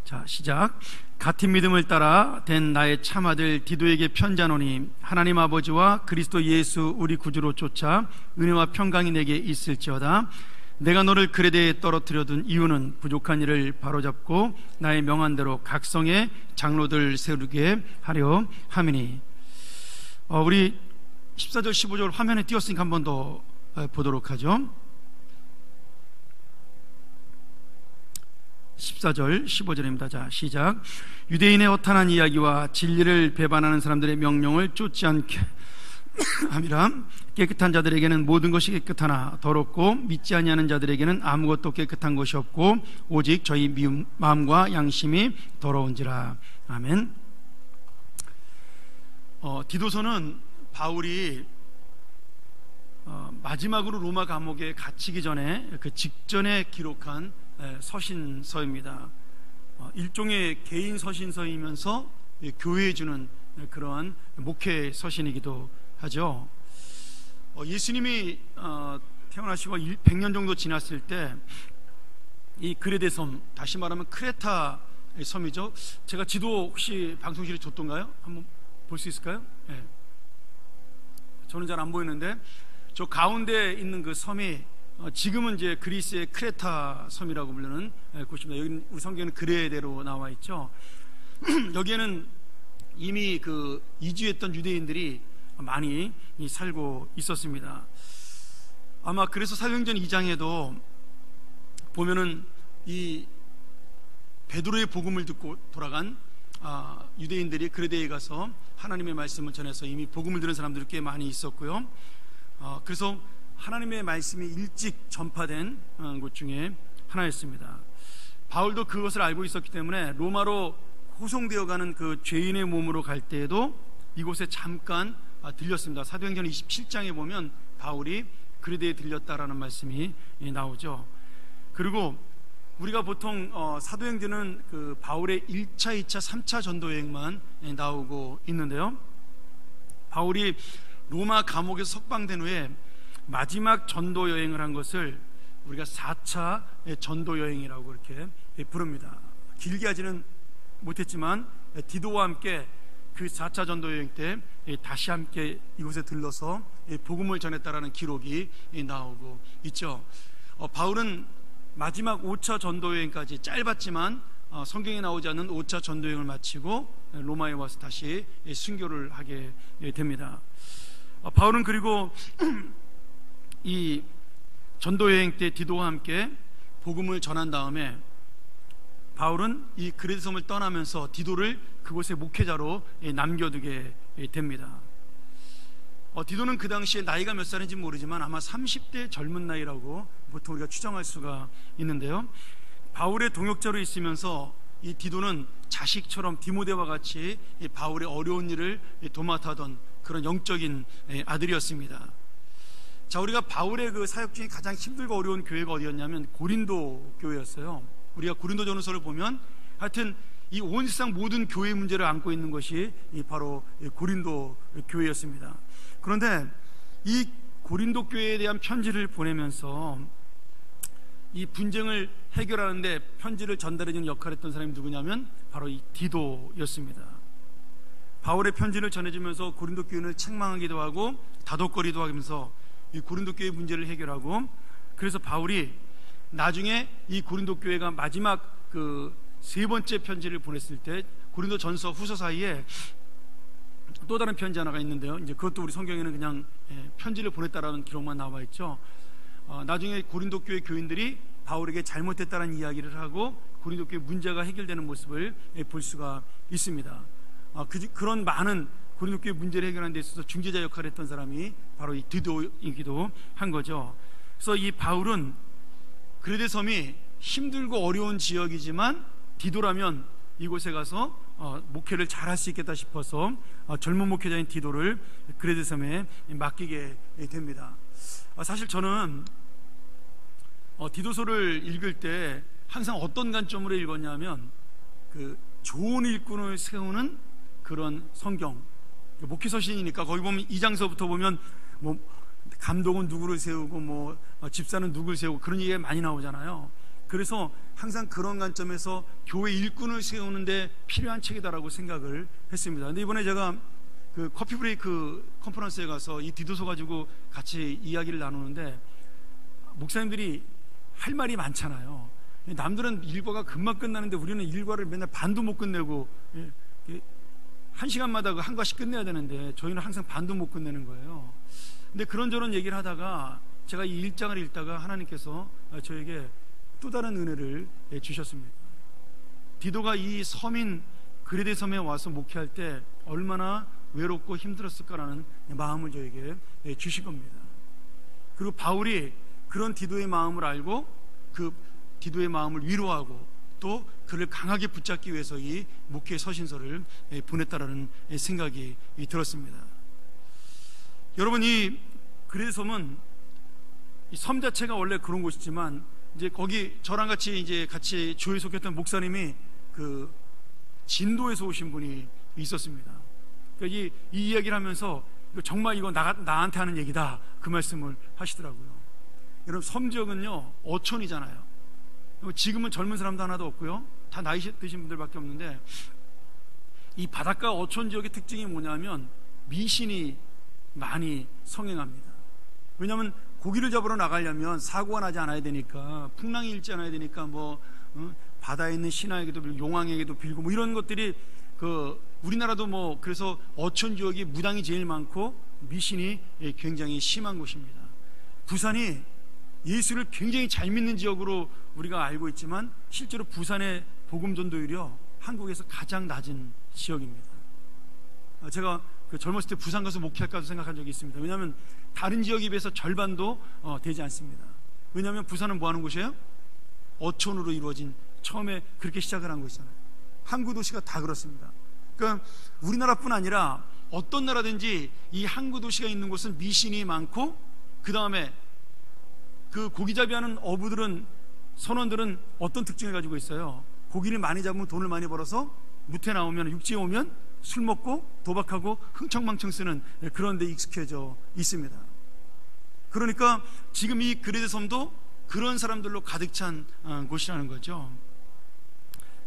자, 시작. 같은 믿음을 따라 된 나의 참아들 디도에게 편지하노니 하나님 아버지와 그리스도 예수 우리 구주로 쫓아 은혜와 평강이 내게 있을지어다. 내가 너를 그레데에 떨어뜨려둔 이유는 부족한 일을 바로잡고 나의 명한대로 각성의 장로들 세우게 하려 함이니. 우리 14절 15절 화면에 띄웠으니까 한 번 더 보도록 하죠. 14절 15절입니다. 자, 시작. 유대인의 허탄한 이야기와 진리를 배반하는 사람들의 명령을 쫓지 않게 함이라. 깨끗한 자들에게는 모든 것이 깨끗하나 더럽고 믿지 아니하는 자들에게는 아무것도 깨끗한 것이 없고 오직 저희 마음과 양심이 더러운지라. 아멘. 디도서는 바울이 마지막으로 로마 감옥에 갇히기 전에 그 직전에 기록한 서신서입니다. 일종의 개인 서신서이면서 교회에 주는 그러한 목회 서신이기도 하죠. 예수님이 태어나시고 100년 정도 지났을 때 이 그레데 섬, 다시 말하면 크레타 섬이죠. 제가 지도 혹시 방송실에 줬던가요? 한번 볼 수 있을까요? 네. 저는 잘 안 보이는데 저 가운데 있는 그 섬이 지금은 이제 그리스의 크레타 섬이라고 부르는 곳입니다. 여기 우리 성경에는 그레데로 나와 있죠. 여기에는 이미 그 이주했던 유대인들이 많이 살고 있었습니다. 아마 그래서 사도행전 2장에도 보면은 이 베드로의 복음을 듣고 돌아간 유대인들이 그레데에 가서 하나님의 말씀을 전해서 이미 복음을 들은 사람들이 꽤 많이 있었고요. 그래서 하나님의 말씀이 일찍 전파된 곳 중에 하나였습니다. 바울도 그것을 알고 있었기 때문에 로마로 호송되어가는 그 죄인의 몸으로 갈 때에도 이곳에 잠깐 들렸습니다. 사도행전 27장에 보면 바울이 그레데에 들렸다라는 말씀이 나오죠. 그리고 우리가 보통 사도행전은 그 바울의 1차, 2차, 3차 전도 여행만 나오고 있는데요. 바울이 로마 감옥에서 석방된 후에 마지막 전도 여행을 한 것을 우리가 4차 전도 여행이라고 이렇게 부릅니다. 길게 하지는 못했지만 디도와 함께 그 4차 전도 여행 때 다시 함께 이곳에 들러서 복음을 전했다라는 기록이 나오고 있죠. 바울은 마지막 5차 전도 여행까지 짧았지만 성경에 나오지 않는 5차 전도 여행을 마치고 로마에 와서 다시 순교를 하게 됩니다. 바울은 그리고 이 전도 여행 때 디도와 함께 복음을 전한 다음에 바울은 이 그레데 섬을 떠나면서 디도를 그곳의 목회자로 남겨두게 됩니다. 디도는 그 당시에 나이가 몇 살인지 모르지만 아마 30대 젊은 나이라고 보통 우리가 추정할 수가 있는데요. 바울의 동역자로 있으면서 이 디도는 자식처럼 디모데와 같이 이 바울의 어려운 일을 도맡아던 그런 영적인 아들이었습니다. 자, 우리가 바울의 그 사역 중에 가장 힘들고 어려운 교회가 어디였냐면 고린도 교회였어요. 우리가 고린도전서를 보면 하여튼 이 온 세상 모든 교회 문제를 안고 있는 것이 바로 고린도 교회였습니다. 그런데 이 고린도 교회에 대한 편지를 보내면서 이 분쟁을 해결하는데 편지를 전달해주는 역할을 했던 사람이 누구냐면 바로 이 디도였습니다. 바울의 편지를 전해주면서 고린도 교회를 책망하기도 하고 다독거리도 하면서 이 고린도 교회 문제를 해결하고, 그래서 바울이 나중에 이 고린도 교회가 마지막 그 세 번째 편지를 보냈을 때 고린도 전서 후서 사이에 또 다른 편지 하나가 있는데요. 이제 그것도 우리 성경에는 그냥 편지를 보냈다라는 기록만 나와 있죠. 나중에 고린도 교회 교인들이 바울에게 잘못했다는 이야기를 하고 고린도 교회 문제가 해결되는 모습을 볼 수가 있습니다. 그런 많은 고린도 교회 문제를 해결하는 데 있어서 중재자 역할을 했던 사람이 바로 이 디도이기도 한 거죠. 그래서 이 바울은 그레데 섬이 힘들고 어려운 지역이지만 디도라면 이곳에 가서 목회를 잘할 수 있겠다 싶어서 젊은 목회자인 디도를 그레데 섬에 맡기게 됩니다. 사실 저는 디도서를 읽을 때 항상 어떤 관점으로 읽었냐면 그 좋은 일꾼을 세우는 그런 성경, 목회서신이니까 거기 보면 2장서부터 보면 뭐 감독은 누구를 세우고 뭐 집사는 누구를 세우고 그런 얘기가 많이 나오잖아요. 그래서 항상 그런 관점에서 교회 일꾼을 세우는데 필요한 책이다라고 생각을 했습니다. 근데 이번에 제가 그 커피 브레이크 컨퍼런스에 가서 이 디도서 가지고 같이 이야기를 나누는데, 목사님들이 할 말이 많잖아요. 남들은 일과가 금방 끝나는데 우리는 일과를 맨날 반도 못 끝내고, 한 시간마다 한 과씩 끝내야 되는데 저희는 항상 반도 못 끝내는 거예요. 근데 그런저런 얘기를 하다가 제가 이 1장을 읽다가 하나님께서 저에게 또 다른 은혜를 주셨습니다. 디도가 이 서민 그레데 섬에 와서 목회할 때 얼마나 외롭고 힘들었을까라는 마음을 저에게 주신 겁니다. 그리고 바울이 그런 디도의 마음을 알고 그 디도의 마음을 위로하고 또 그를 강하게 붙잡기 위해서 이 목회 서신서를 보냈다라는 생각이 들었습니다. 여러분, 이 그레데 섬은 이 섬 자체가 원래 그런 곳이지만 이제 거기 저랑 같이 이제 같이 교회 속했던 목사님이 그 진도에서 오신 분이 있었습니다. 그러니까 이 이야기를 하면서 정말 이거 나한테 하는 얘기다, 그 말씀을 하시더라고요. 여러분, 섬 지역은요 어촌이잖아요. 지금은 젊은 사람도 하나도 없고요, 다 나이 드신 분들밖에 없는데, 이 바닷가 어촌 지역의 특징이 뭐냐면 미신이 많이 성행합니다. 왜냐하면 고기를 잡으러 나가려면 사고가 나지 않아야 되니까, 풍랑이 일지 않아야 되니까, 바다에 있는 신하에게도 빌고 용왕에게도 빌고 이런 것들이 우리나라도 그래서 어촌 지역이 무당이 제일 많고 미신이 굉장히 심한 곳입니다. 부산이 예수를 굉장히 잘 믿는 지역으로 우리가 알고 있지만 실제로 부산의 복음 전도율이요 한국에서 가장 낮은 지역입니다. 제가 젊었을 때 부산 가서 목회할까 생각한 적이 있습니다. 왜냐하면 다른 지역에 비해서 절반도 되지 않습니다. 왜냐하면 부산은 뭐 하는 곳이에요? 어촌으로 이루어진, 처음에 그렇게 시작을 한 곳이잖아요. 항구 도시가 다 그렇습니다. 그러니까 우리나라뿐 아니라 어떤 나라든지 이 항구 도시가 있는 곳은 미신이 많고, 그 다음에 그 고기잡이하는 어부들은, 선원들은 어떤 특징을 가지고 있어요? 고기를 많이 잡으면 돈을 많이 벌어서 무태 나오면, 육지에 오면 술 먹고 도박하고 흥청망청 쓰는 그런 데 익숙해져 있습니다. 그러니까 지금 이 그레데 섬도 그런 사람들로 가득 찬 곳이라는 거죠.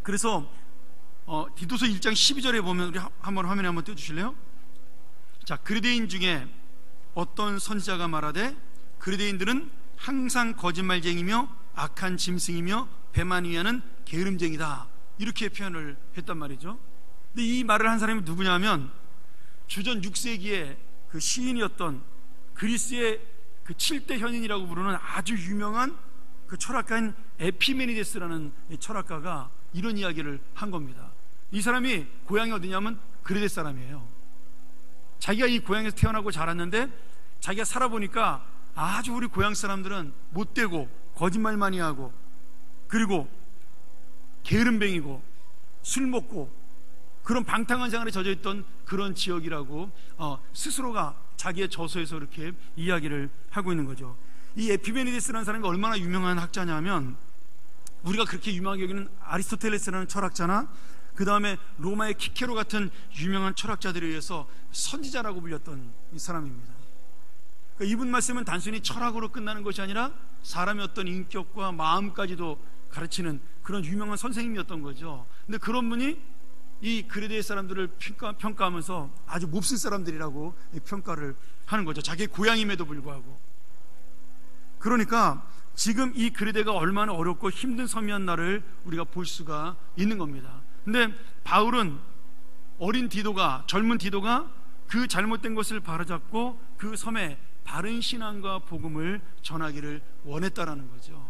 그래서 디도서 1장 12절에 보면, 우리 한번 화면에 한번 띄워주실래요? 자, 그레데인 중에 어떤 선지자가 말하되 그레데인들은 항상 거짓말쟁이며 악한 짐승이며 배만 위하는 게으름쟁이다, 이렇게 표현을 했단 말이죠. 근데 이 말을 한 사람이 누구냐면 주전 6세기에 그 시인이었던 그리스의 그 7대 현인이라고 부르는 아주 유명한 그 철학가인 에피메니데스라는 철학가가 이런 이야기를 한 겁니다. 이 사람이 고향이 어디냐면 그레데 사람이에요. 자기가 이 고향에서 태어나고 자랐는데 자기가 살아보니까 아주 우리 고향 사람들은 못되고 거짓말 많이 하고, 그리고 게으름뱅이고 술 먹고 그런 방탕한 생활에 젖어있던 그런 지역이라고 스스로가 자기의 저서에서 이렇게 이야기를 하고 있는 거죠. 이 에피메니데스라는 사람이 얼마나 유명한 학자냐면, 우리가 그렇게 유명하게 여기는 아리스토텔레스라는 철학자나 그 다음에 로마의 키케로 같은 유명한 철학자들에 의해서 선지자라고 불렸던 이 사람입니다. 그러니까 이분 말씀은 단순히 철학으로 끝나는 것이 아니라 사람의 어떤 인격과 마음까지도 가르치는 그런 유명한 선생님이었던 거죠. 근데 그런 분이 이 그레데의 사람들을 평가하면서 아주 몹쓸 사람들이라고 평가를 하는 거죠. 자기의 고향임에도 불구하고. 그러니까 지금 이 그레데가 얼마나 어렵고 힘든 섬이었 나를 우리가 볼 수가 있는 겁니다. 근데 바울은 어린 디도가, 젊은 디도가 그 잘못된 것을 바로잡고 그 섬에 바른 신앙과 복음을 전하기를 원했다라는 거죠.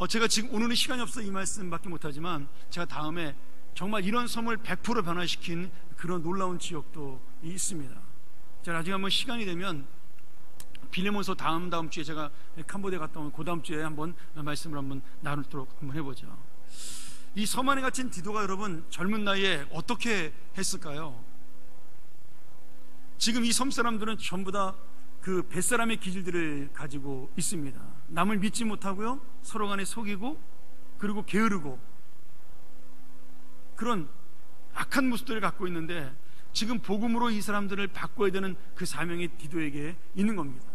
제가 지금 오늘은 시간이 없어 이 말씀밖에 못하지만, 제가 다음에 정말 이런 섬을 100% 변화시킨 그런 놀라운 지역도 있습니다. 제가 나중에 한번 시간이 되면 빌레몬서 다음 주에 제가 캄보디아 갔다 오면 그 다음 주에 한번 말씀을 한번 나누도록 한번 해보죠. 이 섬 안에 갇힌 디도가 여러분 젊은 나이에 어떻게 했을까요? 지금 이 섬 사람들은 전부 다 그 뱃사람의 기질들을 가지고 있습니다. 남을 믿지 못하고요, 서로 간에 속이고, 그리고 게으르고, 그런 악한 모습들을 갖고 있는데, 지금 복음으로 이 사람들을 바꿔야 되는 그 사명이 디도에게 있는 겁니다.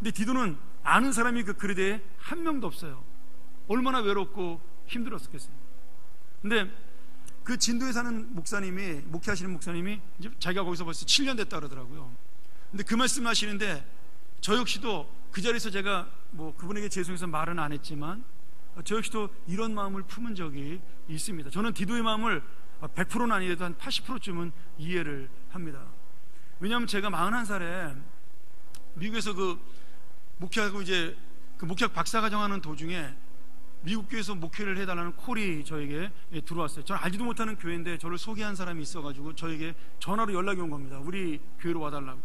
근데 디도는 아는 사람이 그 그리대에 한 명도 없어요. 얼마나 외롭고 힘들었겠어요. 근데 그 진도에 사는 목사님이, 목회하시는 목사님이 이제 자기가 거기서 벌써 7년 됐다 그러더라고요. 근데 그 말씀 하시는데 저 역시도 그 자리에서 제가 뭐 그분에게 죄송해서 말은 안 했지만 저 역시도 이런 마음을 품은 적이 있습니다. 저는 디도의 마음을 100%는 아니어도 한 80%쯤은 이해를 합니다. 왜냐하면 제가 41살에 미국에서 그 목회하고 이제 그 목회학 박사과정 도중에 미국 교회에서 목회를 해달라는 콜이 저에게 들어왔어요. 저는 알지도 못하는 교회인데 저를 소개한 사람이 있어가지고 저에게 전화로 연락이 온 겁니다. 우리 교회로 와달라고.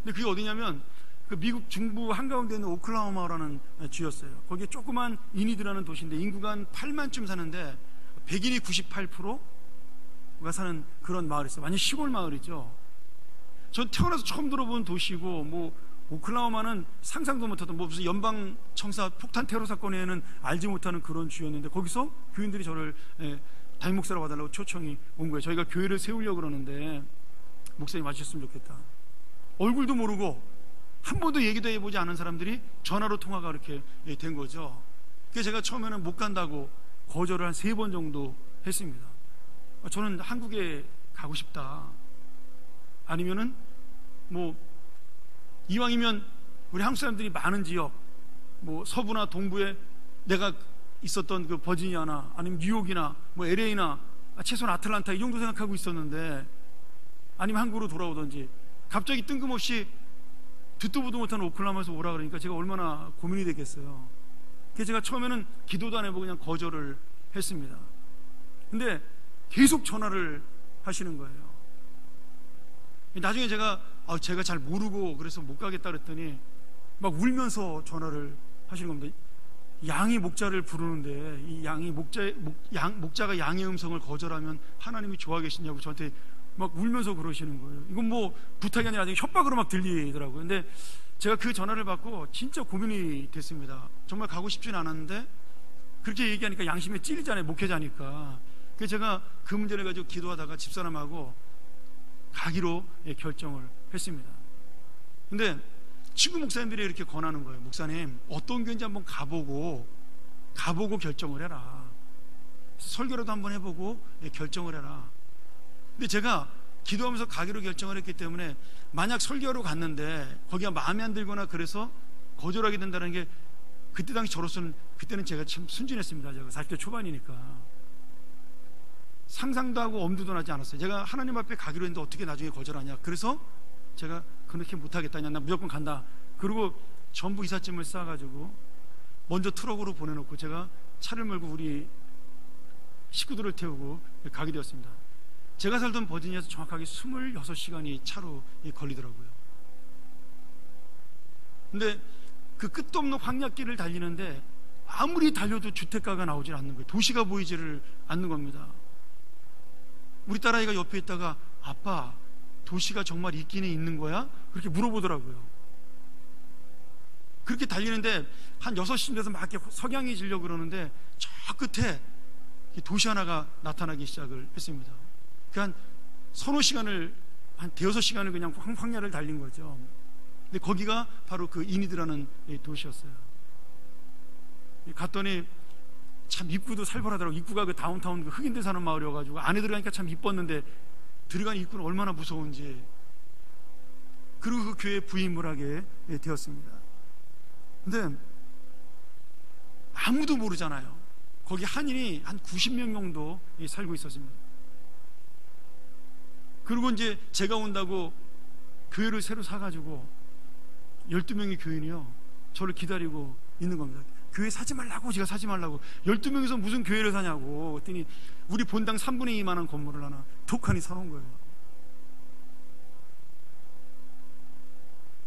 근데 그게 어디냐면 그 미국 중부 한가운데 있는 오클라호마라는 주였어요. 거기에 조그만 이니드라는 도시인데 인구가 한 8만쯤 사는데 백인이 98%가 사는 그런 마을이 있어요. 완전 시골 마을이죠. 전 태어나서 처음 들어본 도시고 뭐 오클라호마는 상상도 못하던 뭐 무슨 연방 청사 폭탄 테러 사건에는 알지 못하는 그런 주였는데 거기서 교인들이 저를 담임 목사로 와달라고 초청이 온 거예요. 저희가 교회를 세우려고 그러는데 목사님 와주셨으면 좋겠다. 얼굴도 모르고 한 번도 얘기도 해보지 않은 사람들이 전화로 통화가 이렇게 된 거죠. 그래서 제가 처음에는 못 간다고 거절을 한 3번 정도 했습니다. 저는 한국에 가고 싶다. 아니면은 뭐 이왕이면 우리 한국 사람들이 많은 지역, 뭐 서부나 동부에 내가 있었던 그 버지니아나 아니면 뉴욕이나 뭐 LA나 최소한 아틀란타 이 정도 생각하고 있었는데, 아니면 한국으로 돌아오든지 갑자기 뜬금없이 듣도 보도 못한 오클라호마에서 오라 그러니까 제가 얼마나 고민이 됐겠어요. 그래서 제가 처음에는 기도도 안 해보고 그냥 거절을 했습니다. 근데 계속 전화를 하시는 거예요. 나중에 제가 잘 모르고 그래서 못 가겠다 그랬더니 막 울면서 전화를 하시는 겁니다. 양이 목자를 부르는데 이 양이 목자가 양의 음성을 거절하면 하나님이 좋아 계시냐고 저한테 막 울면서 그러시는 거예요. 이건 뭐 부탁이 아니라 협박으로 막 들리더라고요. 근데 제가 그 전화를 받고 진짜 고민이 됐습니다. 정말 가고 싶진 않았는데 그렇게 얘기하니까 양심에 찔리잖아요, 목회자니까. 그래서 제가 그 문제를 가지고 기도하다가 집사람하고 가기로 결정을 했습니다. 근데 친구 목사님들이 이렇게 권하는 거예요. 목사님, 어떤 교회인지 한번 가보고 결정을 해라. 설교라도 한번 해보고 결정을 해라. 근데 제가 기도하면서 가기로 결정을 했기 때문에 만약 설교하러 갔는데 거기가 마음에 안 들거나 그래서 거절하게 된다는 게 그때 당시 저로서는, 그때는 제가 참 순진했습니다. 제가 40대 초반이니까 상상도 하고 엄두도 나지 않았어요. 제가 하나님 앞에 가기로 했는데 어떻게 나중에 거절하냐. 그래서 제가 그렇게 못하겠다, 나 무조건 간다. 그리고 전부 이삿짐을 싸가지고 먼저 트럭으로 보내놓고 제가 차를 몰고 우리 식구들을 태우고 가게 되었습니다. 제가 살던 버지니아에서 정확하게 26시간이 차로 걸리더라고요. 근데 그 끝도 없는 황약길을 달리는데 아무리 달려도 주택가가 나오질 않는 거예요. 도시가 보이지를 않는 겁니다. 우리 딸아이가 옆에 있다가 아빠, 도시가 정말 있기는 있는 거야? 그렇게 물어보더라고요. 그렇게 달리는데 한 6시쯤 돼서 막 이렇게 석양이 지려고 그러는데 저 끝에 도시 하나가 나타나기 시작을 했습니다. 그 한 서너 시간을, 한 대여섯 시간을 그냥 황야를 달린 거죠. 근데 거기가 바로 그 이니드라는 도시였어요. 갔더니 참 입구도 살벌하더라고요. 입구가 그 다운타운 그 흑인들 사는 마을이어가지고 안에 들어가니까 참 이뻤는데 들어간 입구는 얼마나 무서운지. 그리고 그 교회에 부임을 하게 되었습니다. 근데 아무도 모르잖아요. 거기 한인이 한 90명 정도 살고 있었습니다. 그리고 이제 제가 온다고 교회를 새로 사가지고 12명의 교인이요, 저를 기다리고 있는 겁니다. 교회 사지 말라고, 제가 사지 말라고. 12명이서 무슨 교회를 사냐고. 그랬더니 우리 본당 3분의 2만한 건물을 하나 독하니 사놓은 거예요.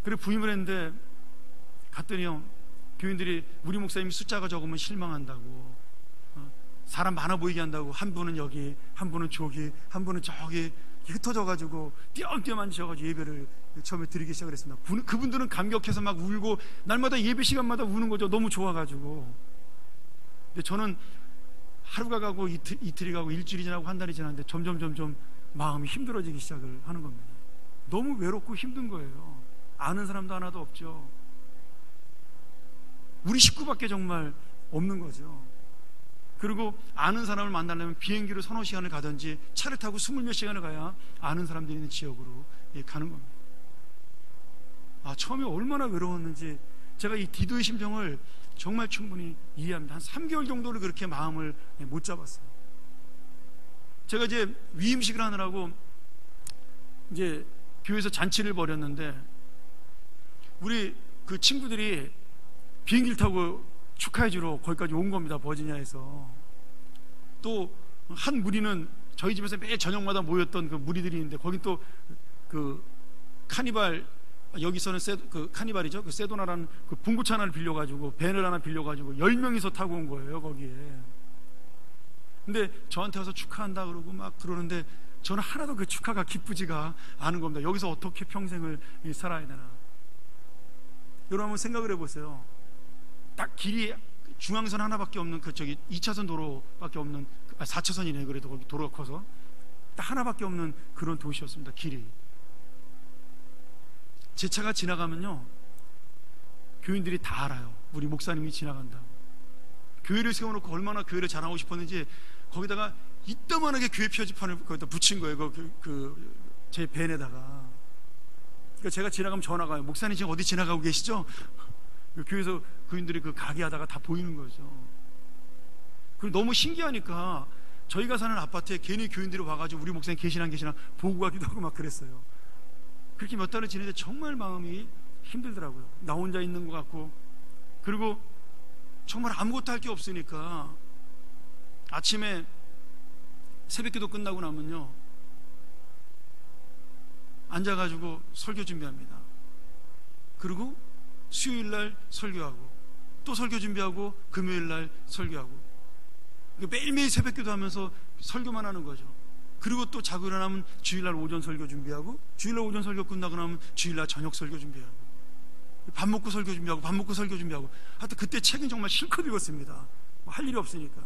그래 부임을 했는데 갔더니요, 교인들이 우리 목사님이 숫자가 적으면 실망한다고, 사람 많아 보이게 한다고, 한 분은 여기, 한 분은 저기, 한 분은 저기 흩어져가지고 띄엄띄엄 앉으셔가지고 예배를 처음에 드리기 시작을 했습니다. 그분들은 감격해서 막 울고 날마다 예배 시간마다 우는 거죠. 너무 좋아가지고. 근데 저는 하루가 가고 이틀이 가고 일주일이 지나고 한 달이 지났는데 점점 마음이 힘들어지기 시작을 하는 겁니다. 너무 외롭고 힘든 거예요. 아는 사람도 하나도 없죠. 우리 식구밖에 정말 없는 거죠. 그리고 아는 사람을 만나려면 비행기로 서너 시간을 가든지 차를 타고 20몇 시간을 가야 아는 사람들이 있는 지역으로 가는 겁니다. 처음에 얼마나 외로웠는지 제가 이 디도의 심정을 정말 충분히 이해합니다. 한 3개월 정도를 그렇게 마음을 못 잡았어요. 제가 이제 위임식을 하느라고 이제 교회에서 잔치를 벌였는데 우리 그 친구들이 비행기를 타고 축하해주러 거기까지 온 겁니다. 버지니아에서. 또 한 무리는 저희 집에서 매일 저녁마다 모였던 그 무리들이 있는데 거긴 또 그 카니발, 여기서는 그 카니발이죠. 그 세도나라는 그 분구차 하나를 빌려가지고 밴을 하나 빌려가지고 10명이서 타고 온 거예요. 거기에. 근데 저한테 와서 축하한다 그러고 막 그러는데 저는 하나도 그 축하가 기쁘지가 않은 겁니다. 여기서 어떻게 평생을 살아야 되나. 여러분 한번 생각을 해보세요. 딱 길이 중앙선 하나밖에 없는 그 저기 2차선 도로밖에 없는 4차선이네. 그래도 거기 도로가 커서 딱 하나밖에 없는 그런 도시였습니다. 길이. 제 차가 지나가면요 교인들이 다 알아요. 우리 목사님이 지나간다고. 교회를 세워놓고 얼마나 교회를 자랑하고 싶었는지 거기다가 이따만하게 교회 표지판을 거기다 붙인 거예요. 제 밴에다가. 그러니까 제가 지나가면 전화가 와요. 목사님 지금 어디 지나가고 계시죠? 교회에서 교인들이 그 가게 하다가 다 보이는 거죠. 그리고 너무 신기하니까 저희가 사는 아파트에 괜히 교인들이 와가지고 우리 목사님 계시나 보고 가기도 하고 막 그랬어요. 그렇게 몇 달을 지내는데 정말 마음이 힘들더라고요. 나 혼자 있는 것 같고. 그리고 정말 아무것도 할 게 없으니까 아침에 새벽기도 끝나고 나면요 앉아가지고 설교 준비합니다. 그리고 수요일날 설교하고 또 설교 준비하고 금요일날 설교하고 매일매일 새벽기도 하면서 설교만 하는 거죠. 그리고 또 자고 일어나면 주일날 오전 설교 준비하고 주일날 오전 설교 끝나고 나면 주일날 저녁 설교 준비하고 밥 먹고 설교 준비하고 밥 먹고 설교 준비하고 하여튼 그때 책은 정말 실컷 읽었습니다. 할 일이 없으니까.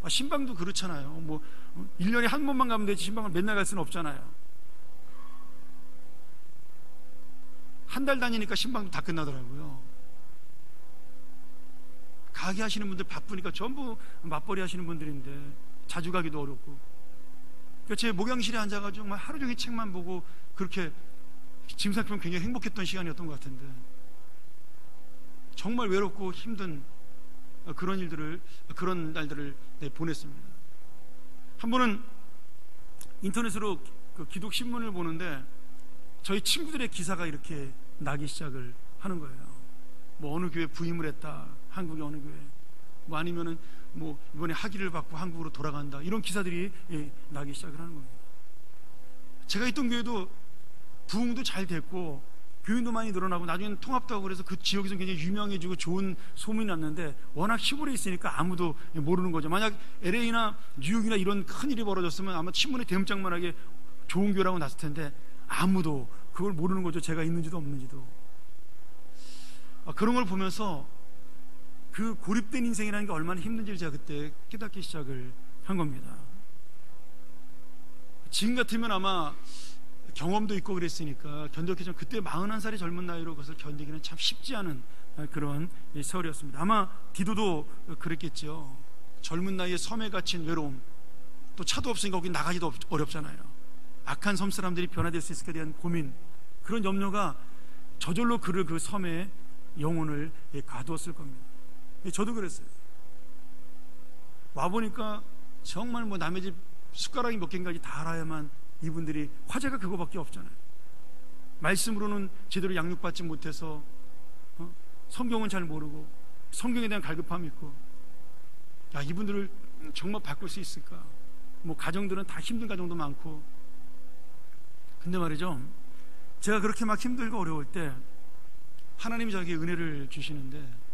신방도 그렇잖아요. 1년에 한 번만 가면 되지 신방을 맨날 갈 수는 없잖아요. 한 달 다니니까 신방도 다 끝나더라고요. 가게 하시는 분들 바쁘니까 전부 맞벌이 하시는 분들인데 자주 가기도 어렵고. 그러니까 제 목양실에 앉아가지고 정말 하루 종일 책만 보고 그렇게 짐 싸면 굉장히 행복했던 시간이었던 것 같은데 정말 외롭고 힘든 그런 날들을 보냈습니다. 한 번은 인터넷으로 그 기독 신문을 보는데 저희 친구들의 기사가 이렇게 나기 시작을 하는 거예요. 어느 교회 부임을 했다, 한국의 어느 교회, 아니면은 이번에 학위를 받고 한국으로 돌아간다, 이런 기사들이 나기 시작을 하는 겁니다. 제가 있던 교회도 부흥도 잘 됐고 교인도 많이 늘어나고 나중에는 통합도 하고 그래서 그 지역에서 굉장히 유명해지고 좋은 소문이 났는데 워낙 시골에 있으니까 아무도 모르는 거죠. 만약 LA나 뉴욕이나 이런 큰 일이 벌어졌으면 아마 신문에 대문짝만하게 좋은 교회라고 났을 텐데 아무도 그걸 모르는 거죠. 제가 있는지도 없는지도. 그런 걸 보면서 그 고립된 인생이라는 게 얼마나 힘든지를 제가 그때 깨닫기 시작을 한 겁니다. 지금 같으면 아마 경험도 있고 그랬으니까 견뎠겠지만 그때 41살의 젊은 나이로 그것을 견디기는 참 쉽지 않은 그런 세월이었습니다. 아마 디도도 그랬겠죠. 젊은 나이에 섬에 갇힌 외로움, 또 차도 없으니까 거기 나가기도 어렵잖아요. 악한 섬 사람들이 변화될 수 있을까에 대한 고민, 그런 염려가 저절로 그를 그 섬에 영혼을 가두었을 겁니다. 저도 그랬어요. 와보니까 정말 남의 집 숟가락이 몇 개인가 다 알아야만 이분들이 화제가 그거밖에 없잖아요. 말씀으로는 제대로 양육받지 못해서 성경은 잘 모르고 성경에 대한 갈급함이 있고, 이분들을 정말 바꿀 수 있을까? 가정들은 다 힘든 가정도 많고. 근데 말이죠, 제가 그렇게 막 힘들고 어려울 때 하나님이 저에게 은혜를 주시는데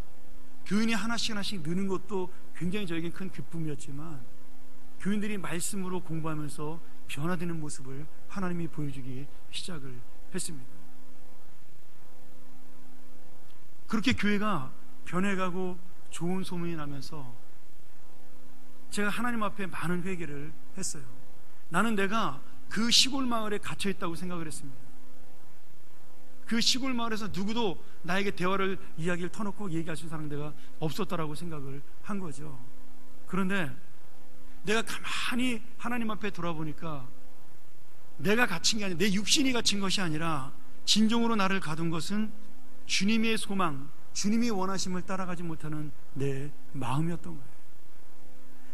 교인이 하나씩 느는 것도 굉장히 저에겐 큰 기쁨이었지만 교인들이 말씀으로 공부하면서 변화되는 모습을 하나님이 보여주기 시작을 했습니다. 그렇게 교회가 변해가고 좋은 소문이 나면서 제가 하나님 앞에 많은 회개를 했어요. 나는 내가 그 시골 마을에 갇혀 있다고 생각을 했습니다. 그 시골 마을에서 누구도 나에게 대화를 이야기를 터놓고 얘기할 수 있는 사람들이 없었다라고 생각을 한 거죠. 그런데 내가 가만히 하나님 앞에 돌아보니까 내가 갇힌 게 아니라, 내 육신이 갇힌 것이 아니라 진정으로 나를 가둔 것은 주님의 소망, 주님이 원하심을 따라가지 못하는 내 마음이었던 거예요.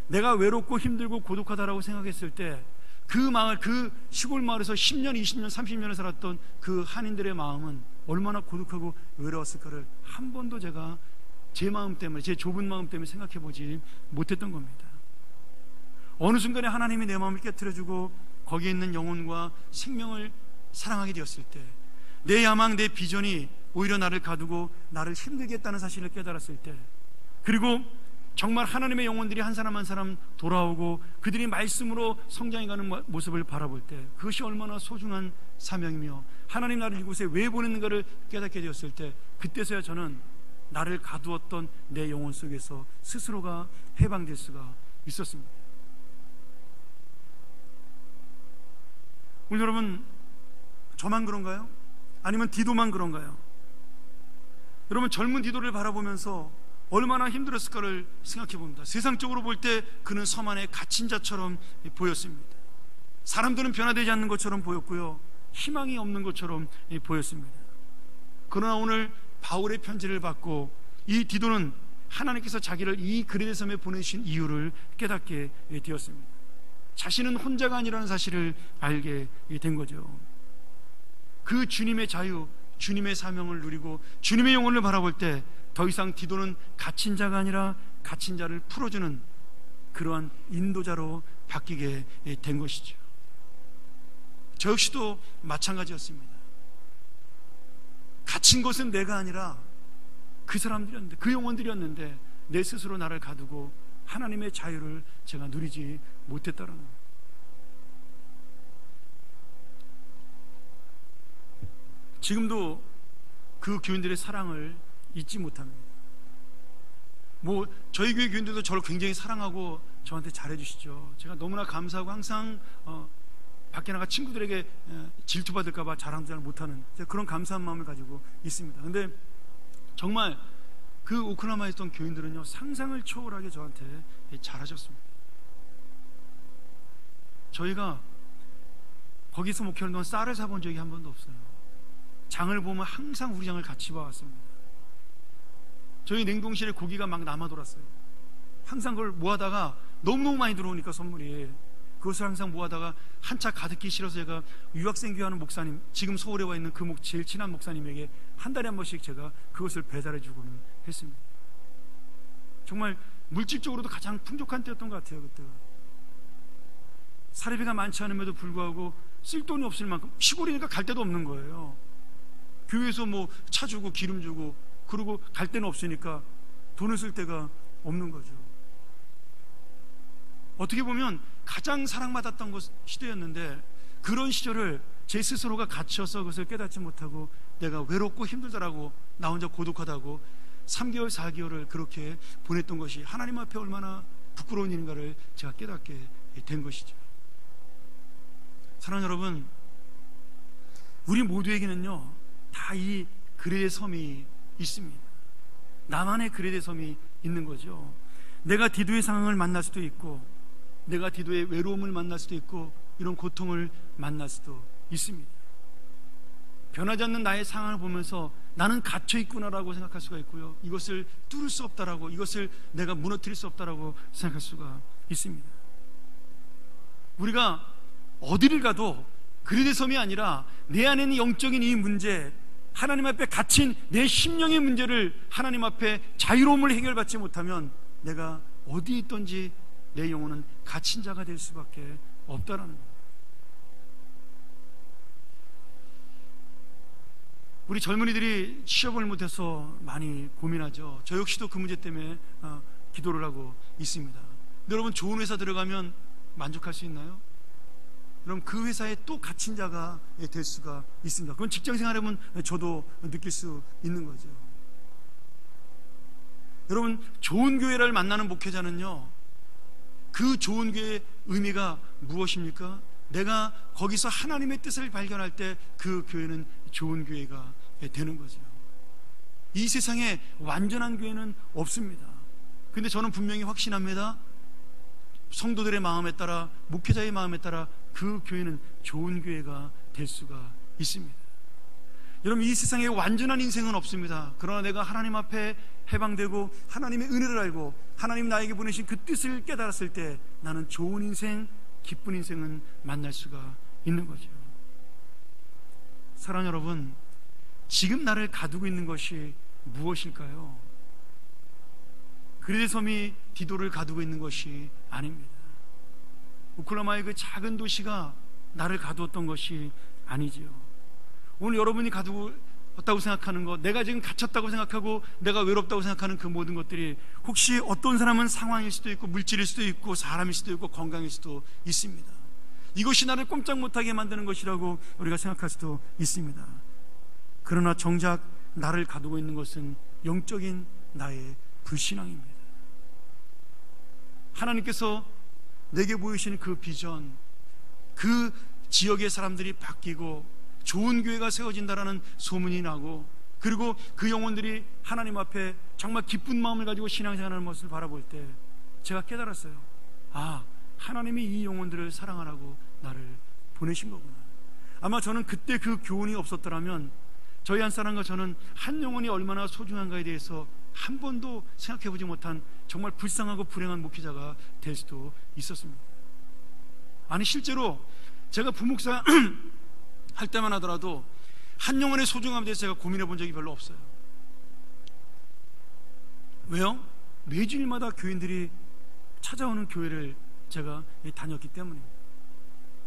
내가 외롭고 힘들고 고독하다라고 생각했을 때 그 마을, 그 시골 마을에서 10년, 20년, 30년을 살았던 그 한인들의 마음은 얼마나 고독하고 외로웠을까를 한 번도 제가 제 마음 때문에, 제 좁은 마음 때문에 생각해 보지 못했던 겁니다. 어느 순간에 하나님이 내 마음을 깨트려주고 거기에 있는 영혼과 생명을 사랑하게 되었을 때, 내 야망, 내 비전이 오히려 나를 가두고 나를 힘들게 했다는 사실을 깨달았을 때, 그리고 정말 하나님의 영혼들이 한 사람 한 사람 돌아오고 그들이 말씀으로 성장해가는 모습을 바라볼 때, 그것이 얼마나 소중한 사명이며 하나님 나를 이곳에 왜 보냈는가를 깨닫게 되었을 때, 그때서야 저는 나를 가두었던 내 영혼 속에서 스스로가 해방될 수가 있었습니다. 오늘 여러분, 저만 그런가요? 아니면 디도만 그런가요? 여러분, 젊은 디도를 바라보면서 얼마나 힘들었을까를 생각해 봅니다. 세상적으로 볼 때 그는 섬 안에 갇힌 자처럼 보였습니다. 사람들은 변화되지 않는 것처럼 보였고요, 희망이 없는 것처럼 보였습니다. 그러나 오늘 바울의 편지를 받고 이 디도는 하나님께서 자기를 이 그레데 섬에 보내신 이유를 깨닫게 되었습니다. 자신은 혼자가 아니라는 사실을 알게 된 거죠. 그 주님의 자유, 주님의 사명을 누리고 주님의 영혼을 바라볼 때 더 이상 디도는 갇힌 자가 아니라 갇힌 자를 풀어주는 그러한 인도자로 바뀌게 된 것이죠. 저 역시도 마찬가지였습니다. 갇힌 것은 내가 아니라 그 사람들이었는데, 그 영혼들이었는데 내 스스로 나를 가두고 하나님의 자유를 제가 누리지 못했다는 거예요. 지금도 그 교인들의 사랑을 잊지 못합니다. 저희 교회 교인들도 저를 굉장히 사랑하고 저한테 잘해주시죠. 제가 너무나 감사하고 항상 밖에 나가 친구들에게 질투받을까봐 자랑도 잘 못하는 그런 감사한 마음을 가지고 있습니다. 근데 정말 그 오클라호마에 있던 교인들은요, 상상을 초월하게 저한테 잘하셨습니다. 저희가 거기서 목회하는 동안 쌀을 사본 적이 한 번도 없어요. 장을 보면 항상 우리 장을 같이 봐왔습니다. 저희 냉동실에 고기가 막 남아 돌았어요. 항상 그걸 모아다가 너무너무 많이 들어오니까 선물이, 그것을 항상 모아다가 한 차 가득히 실어서 제가 유학생 교회하는 목사님, 지금 서울에 와 있는 그 제일 친한 목사님에게 한 달에 한 번씩 제가 그것을 배달해 주고는 했습니다. 정말 물질적으로도 가장 풍족한 때였던 것 같아요. 그때가 사례비가 많지 않음에도 불구하고 쓸 돈이 없을 만큼, 시골이니까 갈 데도 없는 거예요. 교회에서 차 주고 기름 주고 그러고 갈 데는 없으니까 돈을 쓸 데가 없는 거죠. 어떻게 보면 가장 사랑받았던 시대였는데, 그런 시절을 제 스스로가 갇혀서 그것을 깨닫지 못하고 내가 외롭고 힘들다라고, 나 혼자 고독하다고 3개월 4개월을 그렇게 보냈던 것이 하나님 앞에 얼마나 부끄러운 일인가를 제가 깨닫게 된 것이죠. 사랑하는 여러분, 우리 모두에게는요 다 이 그레데 섬이 있습니다. 나만의 그레데 섬이 있는 거죠. 내가 디도의 상황을 만날 수도 있고, 내가 디도의 외로움을 만날 수도 있고, 이런 고통을 만날 수도 있습니다. 변하지 않는 나의 상황을 보면서 나는 갇혀 있구나라고 생각할 수가 있고요, 이것을 뚫을 수 없다라고, 이것을 내가 무너뜨릴 수 없다라고 생각할 수가 있습니다. 우리가 어디를 가도 그레데 섬이 아니라 내 안에 있는 영적인 이 문제, 하나님 앞에 갇힌 내 심령의 문제를 하나님 앞에 자유로움을 해결받지 못하면 내가 어디에 있든지 내 영혼은 갇힌 자가 될 수밖에 없다라는 거예요. 우리 젊은이들이 취업을 못해서 많이 고민하죠. 저 역시도 그 문제 때문에 기도를 하고 있습니다. 근데 여러분, 좋은 회사 들어가면 만족할 수 있나요? 그럼 그 회사에 또 갇힌 자가 될 수가 있습니다. 그건 직장생활에 보면 저도 느낄 수 있는 거죠. 여러분, 좋은 교회를 만나는 목회자는요, 그 좋은 교회의 의미가 무엇입니까? 내가 거기서 하나님의 뜻을 발견할 때 그 교회는 좋은 교회가 되는 거죠. 이 세상에 완전한 교회는 없습니다. 근데 저는 분명히 확신합니다. 성도들의 마음에 따라, 목회자의 마음에 따라 그 교회는 좋은 교회가 될 수가 있습니다. 여러분, 이 세상에 완전한 인생은 없습니다. 그러나 내가 하나님 앞에 해방되고 하나님의 은혜를 알고 하나님 나에게 보내신 그 뜻을 깨달았을 때 나는 좋은 인생, 기쁜 인생은 만날 수가 있는 거죠. 사랑하는 여러분, 지금 나를 가두고 있는 것이 무엇일까요? 그리스도의 섬이 디도를 가두고 있는 것이 아닙니다. 오클라호마의 그 작은 도시가 나를 가두었던 것이 아니지요. 오늘 여러분이 가두었다고 생각하는 것, 내가 지금 갇혔다고 생각하고 내가 외롭다고 생각하는 그 모든 것들이 혹시 어떤 사람은 상황일 수도 있고 물질일 수도 있고 사람일 수도 있고 건강일 수도 있습니다. 이것이 나를 꼼짝 못하게 만드는 것이라고 우리가 생각할 수도 있습니다. 그러나 정작 나를 가두고 있는 것은 영적인 나의 불신앙입니다. 하나님께서 내게 보이시는 그 비전, 그 지역의 사람들이 바뀌고 좋은 교회가 세워진다라는 소문이 나고, 그리고 그 영혼들이 하나님 앞에 정말 기쁜 마음을 가지고 신앙생활하는 모습을 바라볼 때 제가 깨달았어요. 아, 하나님이 이 영혼들을 사랑하라고 나를 보내신 거구나. 아마 저는 그때 그 교훈이 없었더라면 저희 한 사람과 저는 한 영혼이 얼마나 소중한가에 대해서 한 번도 생각해보지 못한 정말 불쌍하고 불행한 목회자가 될 수도 있었습니다. 아니, 실제로 제가 부목사 할 때만 하더라도 한 영혼의 소중함에 대해서 제가 고민해 본 적이 별로 없어요. 왜요? 매주일마다 교인들이 찾아오는 교회를 제가 다녔기 때문입니다.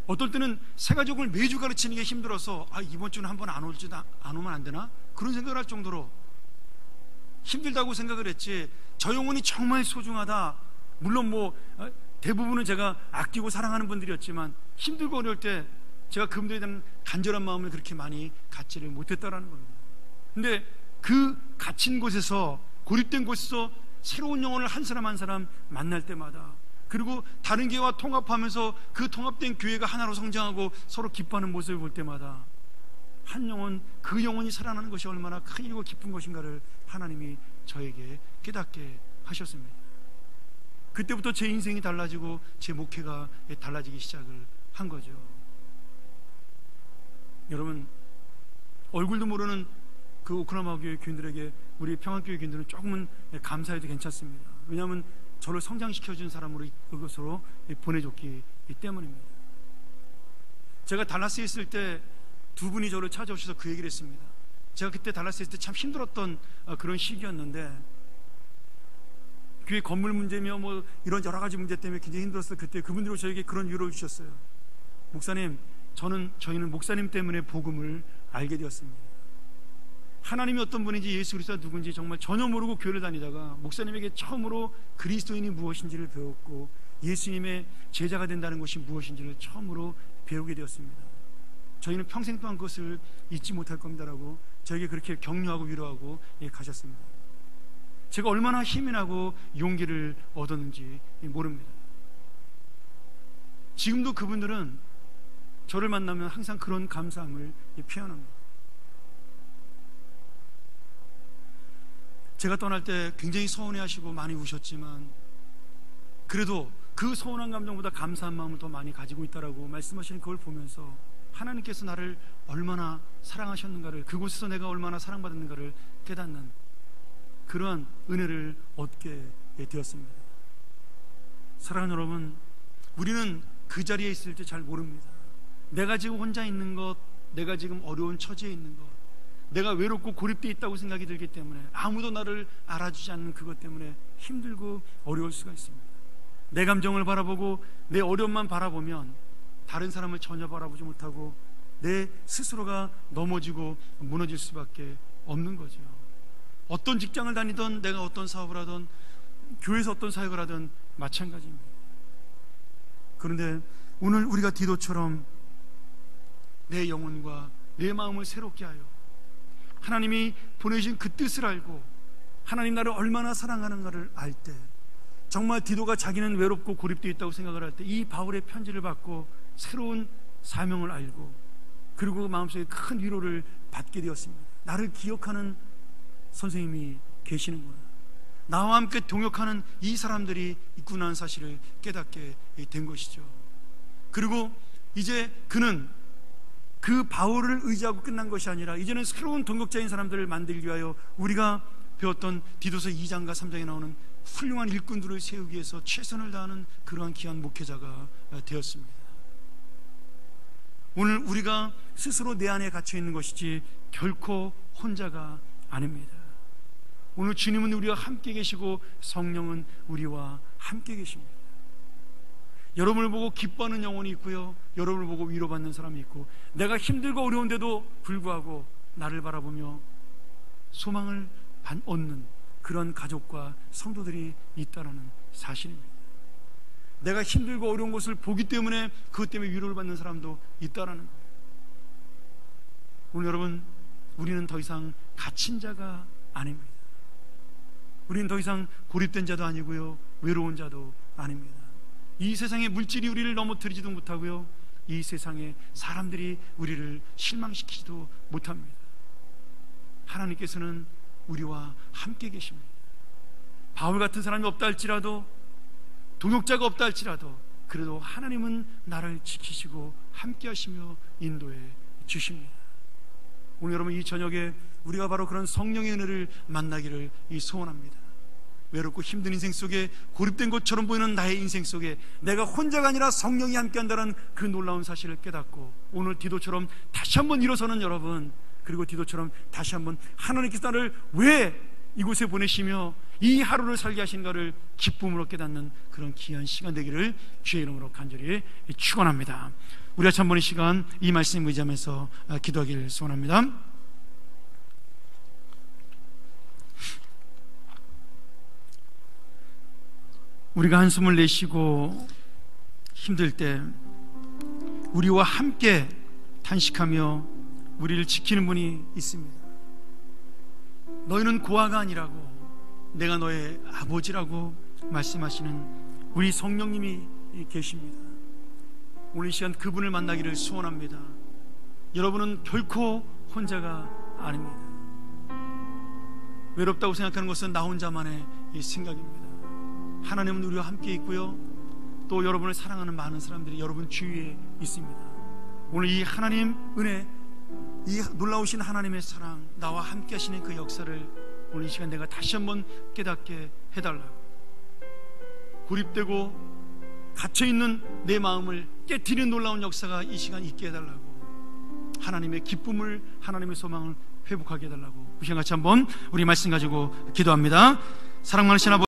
어떨 때는 새 가족을 매주 가르치는 게 힘들어서 이번 주는 한번 안 오면 안 되나? 그런 생각을 할 정도로 힘들다고 생각을 했지, 저 영혼이 정말 소중하다, 물론 대부분은 제가 아끼고 사랑하는 분들이었지만 힘들고 어려울 때 제가 그분들에 대한 간절한 마음을 그렇게 많이 갖지를 못했다라는 겁니다. 근데 그 갇힌 곳에서, 고립된 곳에서 새로운 영혼을 한 사람 한 사람 만날 때마다, 그리고 다른 교회와 통합하면서 그 통합된 교회가 하나로 성장하고 서로 기뻐하는 모습을 볼 때마다 한 영혼, 그 영혼이 살아나는 것이 얼마나 큰 일이고 기쁜 것인가를 하나님이 저에게 깨닫게 하셨습니다. 그때부터 제 인생이 달라지고 제 목회가 달라지기 시작을 한 거죠. 여러분, 얼굴도 모르는 그 오클라호마 교회 교인들에게 우리 평안교회 교인들은 조금은 감사해도 괜찮습니다. 왜냐하면 저를 성장시켜준 사람으로 그것으로 보내줬기 때문입니다. 제가 달라스에 있을 때 두 분이 저를 찾아오셔서 그 얘기를 했습니다. 제가 그때 달라스에 있을 때 참 힘들었던 그런 시기였는데, 교회 건물 문제며 이런 여러 가지 문제 때문에 굉장히 힘들었을 그때 그분들이 저에게 그런 위로를 주셨어요. 목사님, 저희는 목사님 때문에 복음을 알게 되었습니다. 하나님이 어떤 분인지, 예수 그리스도가 누군지 정말 전혀 모르고 교회를 다니다가 목사님에게 처음으로 그리스도인이 무엇인지를 배웠고 예수님의 제자가 된다는 것이 무엇인지를 처음으로 배우게 되었습니다. 저희는 평생 동안 그것을 잊지 못할 겁니다라고 저에게 그렇게 격려하고 위로하고 가셨습니다. 제가 얼마나 힘이 나고 용기를 얻었는지 모릅니다. 지금도 그분들은 저를 만나면 항상 그런 감사함을 표현합니다. 제가 떠날 때 굉장히 서운해하시고 많이 우셨지만 그래도 그 서운한 감정보다 감사한 마음을 더 많이 가지고 있다라고 말씀하시는 그걸 보면서 하나님께서 나를 얼마나 사랑하셨는가를, 그곳에서 내가 얼마나 사랑받았는가를 깨닫는 그러한 은혜를 얻게 되었습니다. 사랑하는 여러분, 우리는 그 자리에 있을 때 잘 모릅니다. 내가 지금 혼자 있는 것, 내가 지금 어려운 처지에 있는 것, 내가 외롭고 고립되어 있다고 생각이 들기 때문에, 아무도 나를 알아주지 않는 그것 때문에 힘들고 어려울 수가 있습니다. 내 감정을 바라보고 내 어려움만 바라보면 다른 사람을 전혀 바라보지 못하고 내 스스로가 넘어지고 무너질 수밖에 없는 거죠. 어떤 직장을 다니든, 내가 어떤 사업을 하든, 교회에서 어떤 사역을 하든 마찬가지입니다. 그런데 오늘 우리가 디도처럼 내 영혼과 내 마음을 새롭게 하여 하나님이 보내신 그 뜻을 알고 하나님 나를 얼마나 사랑하는가를 알 때, 정말 디도가 자기는 외롭고 고립되어 있다고 생각을 할 때 이 바울의 편지를 받고 새로운 사명을 알고 그리고 마음속에 큰 위로를 받게 되었습니다. 나를 기억하는 선생님이 계시는구나, 나와 함께 동역하는 이 사람들이 있구나 하는 사실을 깨닫게 된 것이죠. 그리고 이제 그는 그 바울을 의지하고 끝난 것이 아니라 이제는 새로운 동역자인 사람들을 만들기 위하여 우리가 배웠던 디도서 2장과 3장에 나오는 훌륭한 일꾼들을 세우기 위해서 최선을 다하는 그러한 귀한 목회자가 되었습니다. 오늘 우리가 스스로 내 안에 갇혀 있는 것이지 결코 혼자가 아닙니다. 오늘 주님은 우리와 함께 계시고 성령은 우리와 함께 계십니다. 여러분을 보고 기뻐하는 영혼이 있고요, 여러분을 보고 위로받는 사람이 있고, 내가 힘들고 어려운데도 불구하고 나를 바라보며 소망을 얻는 그런 가족과 성도들이 있다는 사실입니다. 내가 힘들고 어려운 것을 보기 때문에 그것 때문에 위로를 받는 사람도 있다는 거예요. 오늘 여러분, 우리는 더 이상 갇힌 자가 아닙니다. 우리는 더 이상 고립된 자도 아니고요, 외로운 자도 아닙니다. 이 세상의 물질이 우리를 넘어뜨리지도 못하고요, 이 세상의 사람들이 우리를 실망시키지도 못합니다. 하나님께서는 우리와 함께 계십니다. 바울 같은 사람이 없다 할지라도, 동역자가 없다 할지라도, 그래도 하나님은 나를 지키시고 함께 하시며 인도해 주십니다. 오늘 여러분, 이 저녁에 우리가 바로 그런 성령의 은혜를 만나기를 소원합니다. 외롭고 힘든 인생 속에, 고립된 것처럼 보이는 나의 인생 속에 내가 혼자가 아니라 성령이 함께한다는 그 놀라운 사실을 깨닫고, 오늘 디도처럼 다시 한번 일어서는 여러분, 그리고 디도처럼 다시 한번 하나님께서 나를 왜 이곳에 보내시며 이 하루를 살게 하신가를 기쁨으로 깨닫는 그런 귀한 시간 되기를 주의 이름으로 간절히 축원합니다. 우리 같이 한번 이 시간 이 말씀 의지하면서 기도하기를 소원합니다. 우리가 한숨을 내쉬고 힘들 때 우리와 함께 탄식하며 우리를 지키는 분이 있습니다. 너희는 고아가 아니라고, 내가 너의 아버지라고 말씀하시는 우리 성령님이 계십니다. 오늘 이 시간 그분을 만나기를 소원합니다. 여러분은 결코 혼자가 아닙니다. 외롭다고 생각하는 것은 나 혼자만의 생각입니다. 하나님은 우리와 함께 있고요, 또 여러분을 사랑하는 많은 사람들이 여러분 주위에 있습니다. 오늘 이 하나님 은혜, 이 놀라우신 하나님의 사랑, 나와 함께 하시는 그 역사를 오늘 이 시간 내가 다시 한번 깨닫게 해달라고, 고립되고 갇혀있는 내 마음을 깨트리는 놀라운 역사가 이 시간 있게 해달라고, 하나님의 기쁨을, 하나님의 소망을 회복하게 해달라고, 그 시간 같이 한번 우리 말씀 가지고 기도합니다. 사랑 많으신 아버지,